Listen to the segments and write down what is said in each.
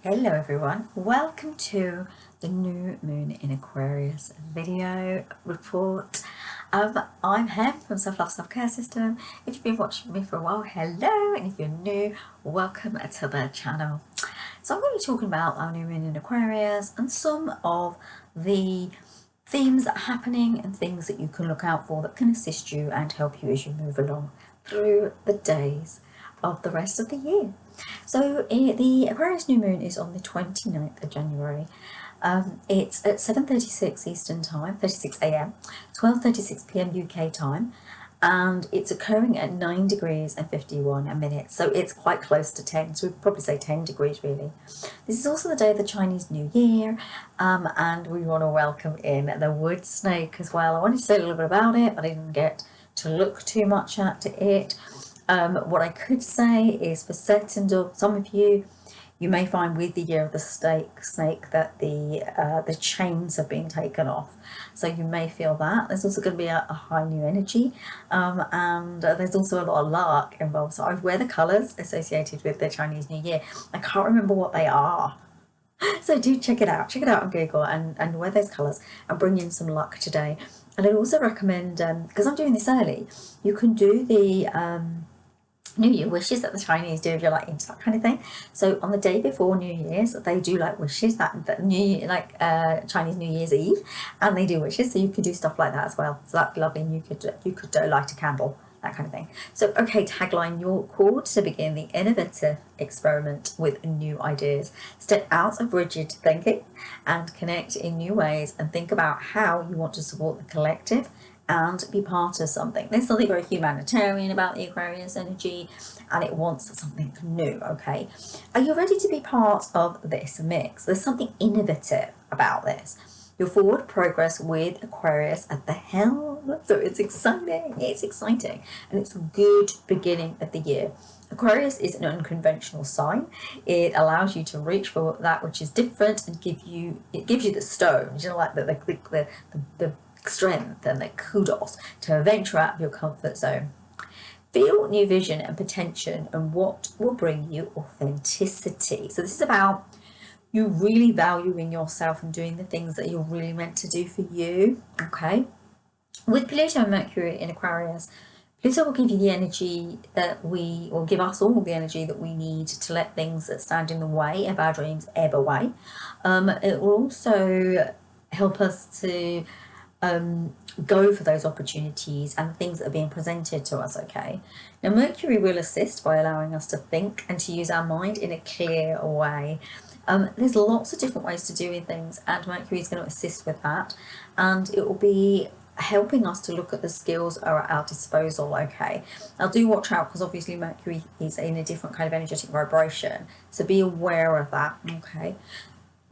Hello everyone, welcome to the new moon in Aquarius video report. I'm Hem from Self Love Self Care System. If you've been watching me for a while, hello, and if you're new, welcome to the channel. So I'm going to be talking about our new moon in Aquarius and some of the themes that are happening and things that you can look out for that can assist you and help you as you move along through the days of the rest of the year. So the Aquarius new moon is on the 29th of January. It's at 7:36 Eastern time, 36 a.m, 12:36 p.m. UK time, and it's occurring at 9 degrees and 51 minutes. So it's quite close to 10, so we'd probably say 10 degrees really. This is also the day of the Chinese New Year, and we want to welcome in the wood snake as well. I wanted to say a little bit about it, but I didn't get to look too much at it. What I could say is for certain of some of you, you may find with the year of the snake that the chains have been taken off. So you may feel that. There's also going to be a high new energy, and there's also a lot of luck involved. So I wear the colours associated with the Chinese New Year. I can't remember what they are. So do check it out on Google and wear those colours and bring in some luck today. And I'd also recommend, because I'm doing this early, you can do the New Year wishes that the Chinese do if you're like into that kind of thing. So on the day before New Year's, they do like wishes, that New Year, like Chinese New Year's Eve, and they do wishes. So you could do stuff like that as well. So that'd be lovely. And you could light a candle, that kind of thing. So okay, tagline: you're called to begin the innovative experiment with new ideas. Step out of rigid thinking and connect in new ways, and think about how you want to support the collective and be part of something. There's something very humanitarian about the Aquarius energy, and it wants something new. Okay, are you ready to be part of this mix? There's something innovative about this. Your forward progress with Aquarius at the helm, so it's exciting, and it's a good beginning of the year. Aquarius is an unconventional sign. It allows you to reach for that which is different and gives you the stones, you know, like the strength and the kudos to venture out of your comfort zone. Feel new vision and potential and what will bring you authenticity. So this is about you really valuing yourself and doing the things that you're really meant to do for you. Okay, with Pluto and Mercury in Aquarius, Pluto will give you the energy that give us all the energy that we need to let things that stand in the way of our dreams ebb away. It will also help us to go for those opportunities and things that are being presented to us. Okay, now Mercury will assist by allowing us to think and to use our mind in a clear way. There's lots of different ways to do things, and Mercury is going to assist with that, and it will be helping us to look at the skills are at our disposal. Okay, now do watch out, because obviously Mercury is in a different kind of energetic vibration, so be aware of that. Okay,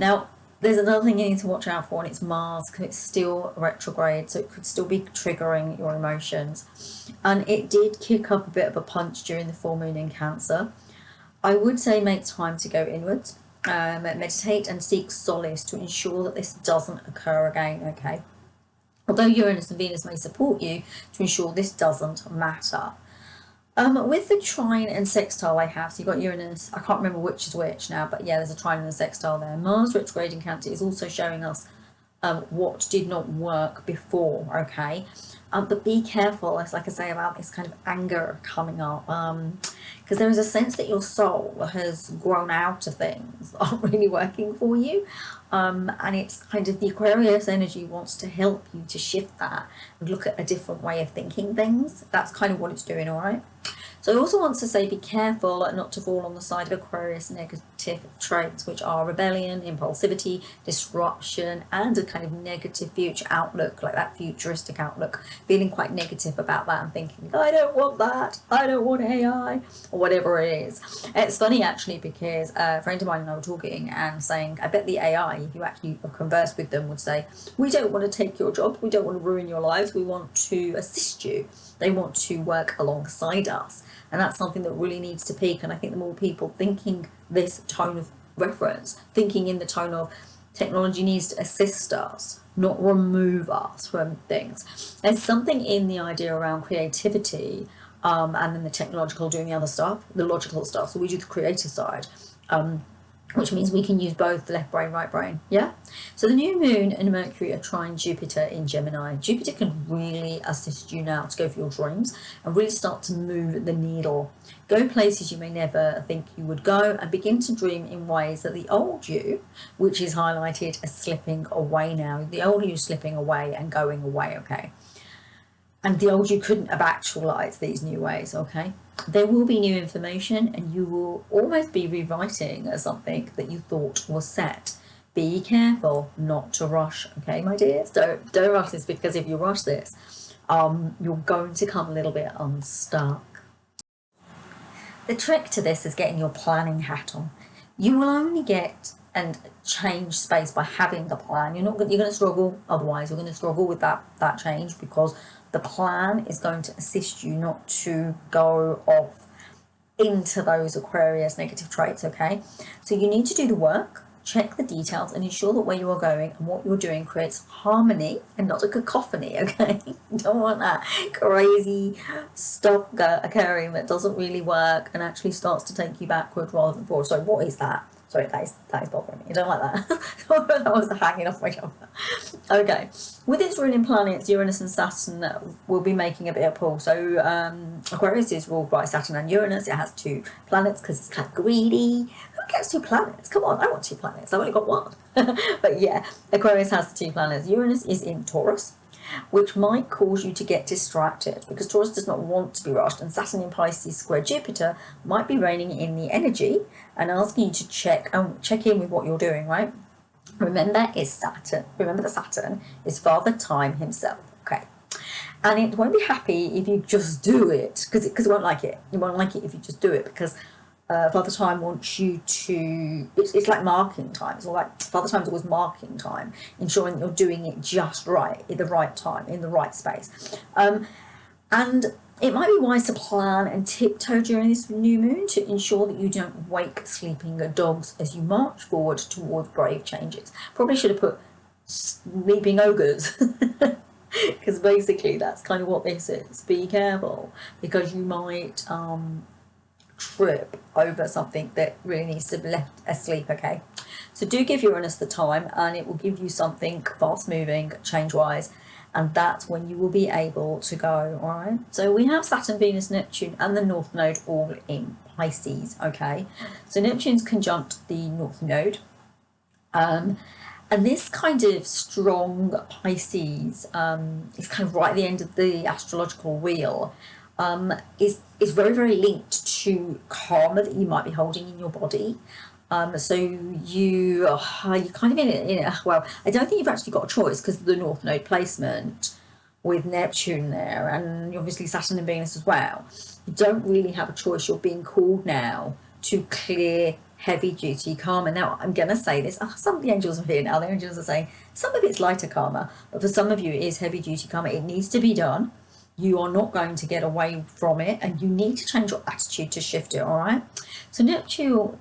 now there's another thing you need to watch out for, and it's Mars, because it's still retrograde, so it could still be triggering your emotions. And it did kick up a bit of a punch during the full moon in Cancer. I would say make time to go inwards, meditate and seek solace to ensure that this doesn't occur again. Okay, although Uranus and Venus may support you to ensure this doesn't matter. With the trine and sextile I have, so you've got Uranus, I can't remember which is which now, but yeah, there's a trine and a sextile there. Mars retrograde in Cancer is also showing us what did not work before. Okay, but be careful, as like I say, about this kind of anger coming up, because there is a sense that your soul has grown out of things that aren't really working for you, and it's kind of the Aquarius energy wants to help you to shift that and look at a different way of thinking things. That's kind of what it's doing. All right, so I also want to say be careful not to fall on the side of Aquarius negative traits, which are rebellion, impulsivity, disruption, and a kind of negative future outlook, like that futuristic outlook, feeling quite negative about that and thinking, I don't want that, I don't want AI, or whatever it is. It's funny actually, because a friend of mine and I were talking and saying, I bet the AI, if you actually converse with them, would say, we don't want to take your job, we don't want to ruin your lives, we want to assist you. They want to work alongside us, and that's something that really needs to peak. And I think the more people thinking this tone of reference, thinking in the tone of technology needs to assist us, not remove us from things. There's something in the idea around creativity, and then the technological doing the other stuff, the logical stuff. So we do the creative side. which means we can use both the left brain, right brain. Yeah. So the new moon and Mercury are trying Jupiter in Gemini. Jupiter can really assist you now to go for your dreams and really start to move the needle. Go places you may never think you would go, and begin to dream in ways that the old you, which is highlighted as slipping away now, the old you slipping away and going away, okay? And the old you couldn't have actualized these new ways, okay? There will be new information, and you will almost be rewriting something that you thought was set. Be careful not to rush, okay, my dears? Don't rush this, because if you rush this, you're going to come a little bit unstuck. The trick to this is getting your planning hat on. You will only get and change space by having the plan. You're going to struggle otherwise. You're going to struggle with that change, because the plan is going to assist you not to go off into those Aquarius negative traits, okay? So you need to do the work, check the details, and ensure that where you are going and what you're doing creates harmony and not a cacophony, okay? You don't want that crazy stuff occurring that doesn't really work and actually starts to take you backward rather than forward. So what is that? Sorry, that is bothering me. I don't like that. That was hanging off my jumper. Okay. With its ruling planets, Uranus and Saturn will be making a bit of pull. So Aquarius is ruled by Saturn and Uranus. It has 2 planets because it's kind of greedy. Who gets 2 planets? Come on, I want 2 planets. I've only got 1. But yeah, Aquarius has 2 planets. Uranus is in Taurus, which might cause you to get distracted, because Taurus does not want to be rushed, and Saturn in Pisces square Jupiter might be reining in the energy and asking you to check in with what you're doing, right? Remember, it's Saturn. Remember that Saturn is Father Time himself, okay? And it won't be happy if you just do it, because it won't like it. You won't like it if you just do it, because Father Time wants you to, it's like marking time. It's all like, Father Time's always marking time, ensuring that you're doing it just right, at the right time, in the right space. And it might be wise to plan and tiptoe during this new moon to ensure that you don't wake sleeping dogs as you march forward towards brave changes. Probably should have put sleeping ogres, because basically that's kind of what this is. Be careful, because you might trip over something that really needs to be left asleep, okay? So do give Uranus the time, and it will give you something fast moving, change wise, and that's when you will be able to go. All right, so we have Saturn, Venus, Neptune and the North Node all in Pisces, okay? So Neptune's conjunct the North Node, and this kind of strong Pisces is kind of right at the end of the astrological wheel, is very, very linked to karma that you might be holding in your body. So you're kind of in it. Well, I don't think you've actually got a choice, because of the North Node placement with Neptune there, and obviously Saturn and Venus as well. You don't really have a choice. You're being called now to clear heavy duty karma. Now, I'm going to say this. Some of the angels are here now. The angels are saying some of it's lighter karma, but for some of you it is heavy duty karma. It needs to be done. You are not going to get away from it, and you need to change your attitude to shift it, all right? So Neptune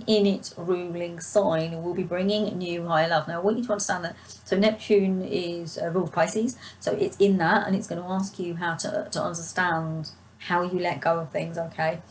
in its ruling sign will be bringing new higher love. Now, I want you to understand that. So Neptune is ruled Pisces, so it's in that, and it's going to ask you how to understand how you let go of things, okay?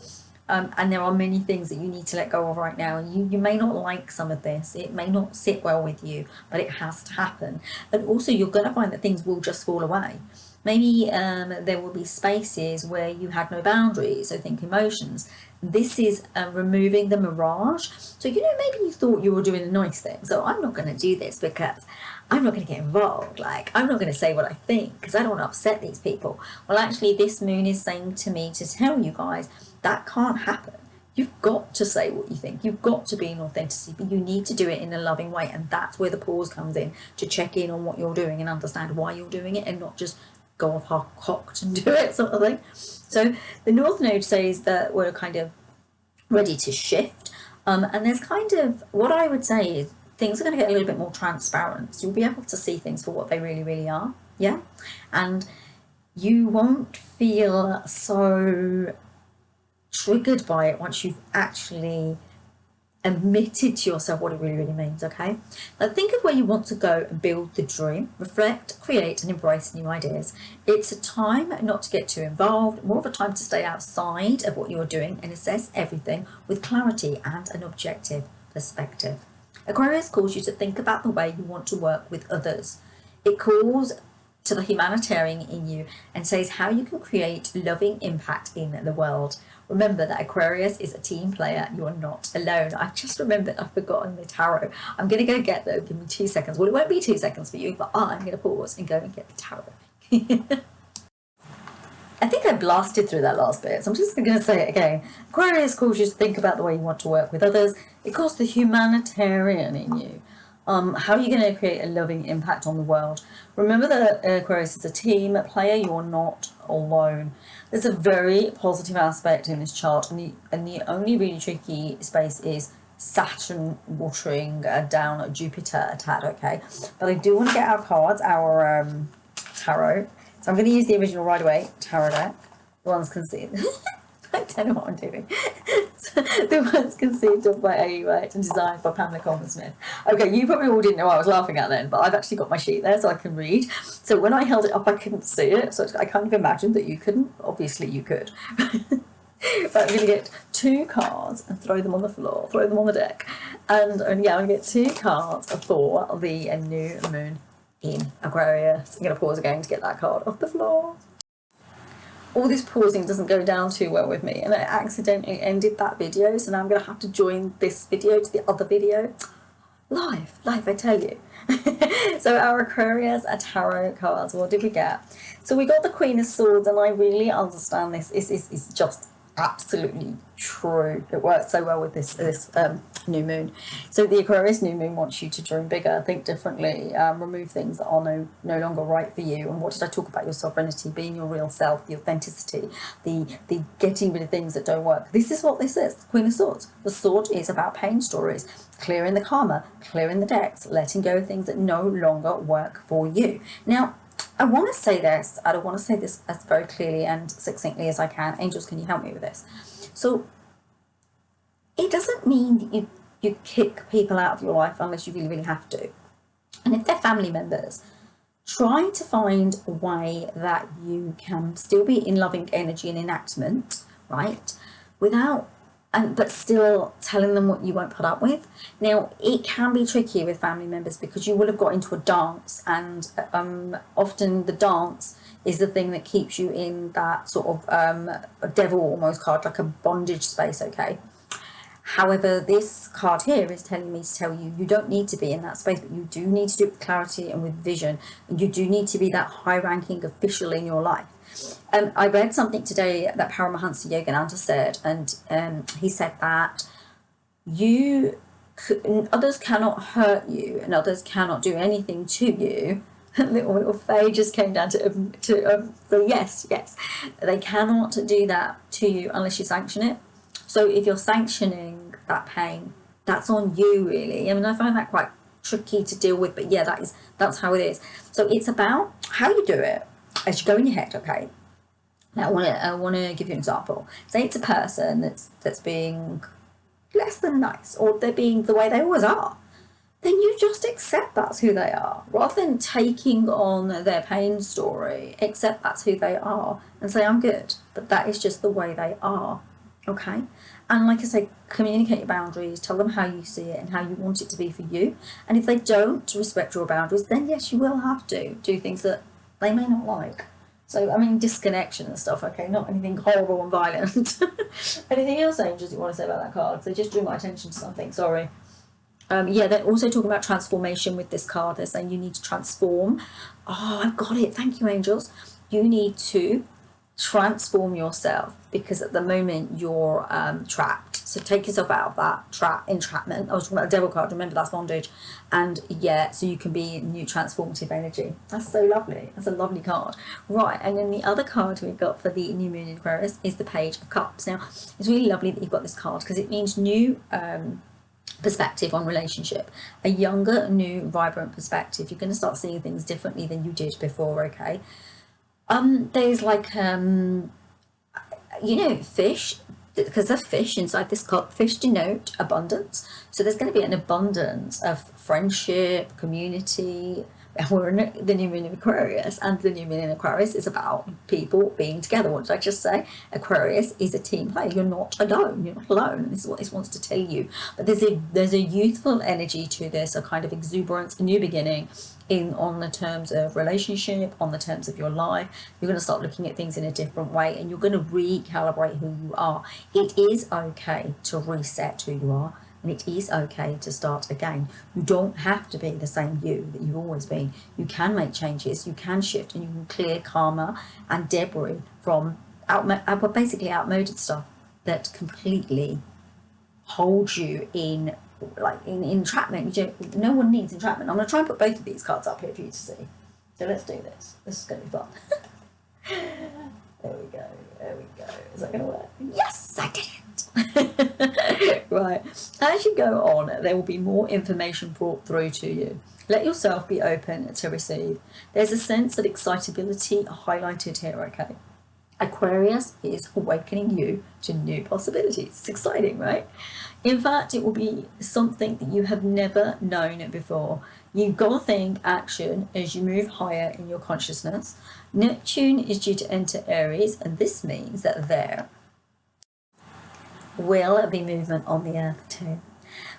And there are many things that you need to let go of right now, and you may not like some of this. It may not sit well with you, but it has to happen. And also, you're going to find that things will just fall away. Maybe there will be spaces where you had no boundaries, so think emotions. This is removing the mirage. So, maybe you thought you were doing a nice thing. So I'm not going to do this because I'm not going to get involved. Like, I'm not going to say what I think because I don't want to upset these people. Well, actually, this moon is saying to me to tell you guys that can't happen. You've got to say what you think. You've got to be in authenticity, but you need to do it in a loving way. And that's where the pause comes in, to check in on what you're doing and understand why you're doing it, and not just go off half-cocked and do it, sort of thing. So the North Node says that we're kind of ready to shift. And there's kind of, what I would say is, things are going to get a little bit more transparent. So you'll be able to see things for what they really, really are. Yeah. And you won't feel so triggered by it once you've actually admitted to yourself what it really, really means, okay? Now think of where you want to go and build the dream, reflect, create and embrace new ideas. It's a time not to get too involved, more of a time to stay outside of what you're doing and assess everything with clarity and an objective perspective. Aquarius calls you to think about the way you want to work with others. It calls to the humanitarian in you and says how you can create loving impact in the world. Remember that Aquarius is a team player. You are not alone. I just remembered I've forgotten the tarot. I'm going to go get them. Give me 2 seconds. Well, it won't be 2 seconds for you, but I'm going to pause and go and get the tarot. I think I blasted through that last bit, so I'm just going to say it again. Aquarius calls you to think about the way you want to work with others. It calls the humanitarian in you. How are you going to create a loving impact on the world? Remember that Aquarius is a team player. You're not alone. There's a very positive aspect in this chart, and the only really tricky space is Saturn watering down Jupiter a tad, okay? But I do want to get our cards, our tarot. So I'm going to use the original Rider-Waite deck. The one's conceived. I don't know what I'm doing. The one's conceived of by Waite and designed by Pamela Coleman-Smith. Okay, you probably all didn't know what I was laughing at then, but I've actually got my sheet there so I can read. So when I held it up, I couldn't see it. So I kind of imagined that you couldn't. Obviously, you could. But I'm going to get 2 cards and throw them on the floor, throw them on the deck. And yeah, I'm going to get 2 cards for the new moon in Aquarius. I'm going to pause again to get that card off the floor. All this pausing doesn't go down too well with me, and I accidentally ended that video, so now I'm going to have to join this video to the other video. Life, I tell you. So our Aquarius tarot cards, what did we get? So we got the Queen of Swords, and I really understand this. It's just absolutely true. It works so well with this new moon. So the Aquarius new moon wants you to dream bigger, think differently, remove things that are no longer right for you. And what did I talk about? Your sovereignty, being your real self, the authenticity, the getting rid of things that don't work. This is what this is, the Queen of Swords. The sword is about pain stories, clearing the karma, clearing the decks, letting go of things that no longer work for you. Now, I want to say this, I don't want to say this as very clearly and succinctly as I can. Angels, can you help me with this? So it doesn't mean that you kick people out of your life unless you really, really have to. And if they're family members, try to find a way that you can still be in loving energy and enactment, right? But still telling them what you won't put up with. Now, it can be tricky with family members because you will have got into a dance, and often the dance is the thing that keeps you in that sort of a devil almost card, like a bondage space, okay? However, this card here is telling me to tell you, you don't need to be in that space, but you do need to do it with clarity and with vision. And you do need to be that high-ranking official in your life. I read something today that Paramahansa Yogananda said, and he said that others cannot hurt you and others cannot do anything to you. little Faye just came down so yes, they cannot do that to you unless you sanction it. So if you're sanctioning that pain, that's on you, really. I mean, I find that quite tricky to deal with, but yeah, that's how it is. So it's about how you do it as you go in your head, okay? Now I want to give you an example. Say it's a person that's being less than nice, or they're being the way they always are. Then you just accept that's who they are, rather than taking on their pain story. Accept that's who they are and say, I'm good, but that is just the way they are, okay? And like I say, communicate your boundaries, tell them how you see it and how you want it to be for you. And if they don't respect your boundaries, then yes, you will have to do things that they may not like. So, I mean, disconnection and stuff, okay, not anything horrible and violent. Anything else, Angels, you want to say about that card? They just drew my attention to something, sorry. Yeah, they're also talking about transformation with this card. They're saying you need to transform. Oh, I've got it. Thank you, Angels. You need to transform yourself because at the moment you're trapped. So take yourself out of that entrapment. I was talking about the devil card. Remember, that's bondage. And yeah, so you can be in new transformative energy. That's so lovely. That's a lovely card. Right, and then the other card we've got for the new moon in Aquarius is the Page of Cups. Now, it's really lovely that you've got this card because it means new perspective on relationship, a younger, new, vibrant perspective. You're going to start seeing things differently than you did before, okay? There's like fish, because the fish inside this cup, fish denote abundance. So there's going to be an abundance of friendship, community, And we're in the new moon in Aquarius, and the new moon in Aquarius is about people being together. What did I just say? Aquarius is a team play. You're not alone. You're not alone. This is what this wants to tell you. But there's a youthful energy to this, a kind of exuberance, a new beginning on the terms of relationship, on the terms of your life. You're going to start looking at things in a different way, and you're going to recalibrate who you are. It is okay to reset who you are. And it is okay to start again. You don't have to be the same you that you've always been. You can make changes, you can shift, and you can clear karma and debris from basically outmoded stuff that completely holds you in entrapment. No one needs entrapment. I'm going to try and put both of these cards up here for you to see. So let's do this. This is going to be fun. There we go. There we go. Is that going to work? Yes, I did it. Right. As you go on, there will be more information brought through to you. Let yourself be open to receive. There's a sense of excitability highlighted here, okay? Aquarius is awakening you to new possibilities. It's exciting, right? In fact, it will be something that you have never known before. You've got to think action as you move higher in your consciousness. Neptune is due to enter Aries, and this means that there will be movement on the earth too.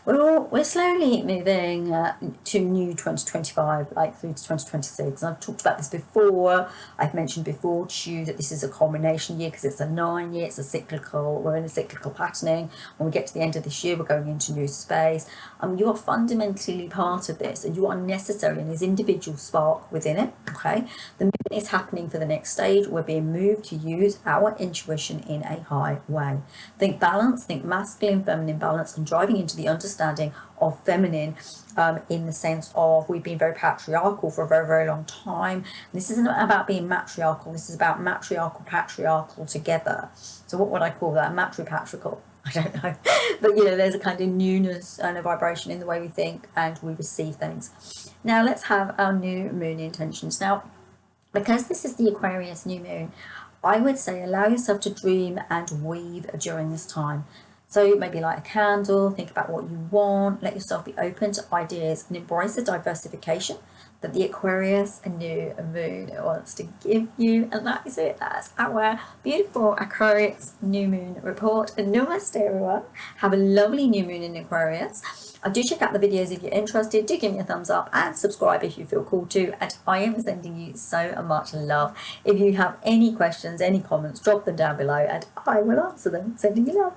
We're slowly moving to new 2025, like through to 2026. And I've talked about this before. I've mentioned before to you that this is a culmination year because it's a 9 year, it's a cyclical, we're in a cyclical patterning. When we get to the end of this year, we're going into new space. You are fundamentally part of this, and you are necessary in this individual spark within it, okay? The movement is happening for the next stage. We're being moved to use our intuition in a high way. Think balance, think masculine, feminine balance, and driving into the understanding of feminine in the sense of we've been very patriarchal for a very, very long time. This isn't about being matriarchal. This is about matriarchal, patriarchal together. So what would I call that? Matripatriarchal? I don't know. But, there's a kind of newness and a vibration in the way we think and we receive things. Now, let's have our new moon intentions. Now, because this is the Aquarius new moon, I would say allow yourself to dream and weave during this time. So maybe light a candle, think about what you want, let yourself be open to ideas and embrace the diversification that the Aquarius new moon wants to give you. And that is it. That's our beautiful Aquarius new moon report. And namaste everyone. Have a lovely new moon in Aquarius. Do check out the videos if you're interested. Do give me a thumbs up and subscribe if you feel called to. And I am sending you so much love. If you have any questions, any comments, drop them down below and I will answer them. Sending you love.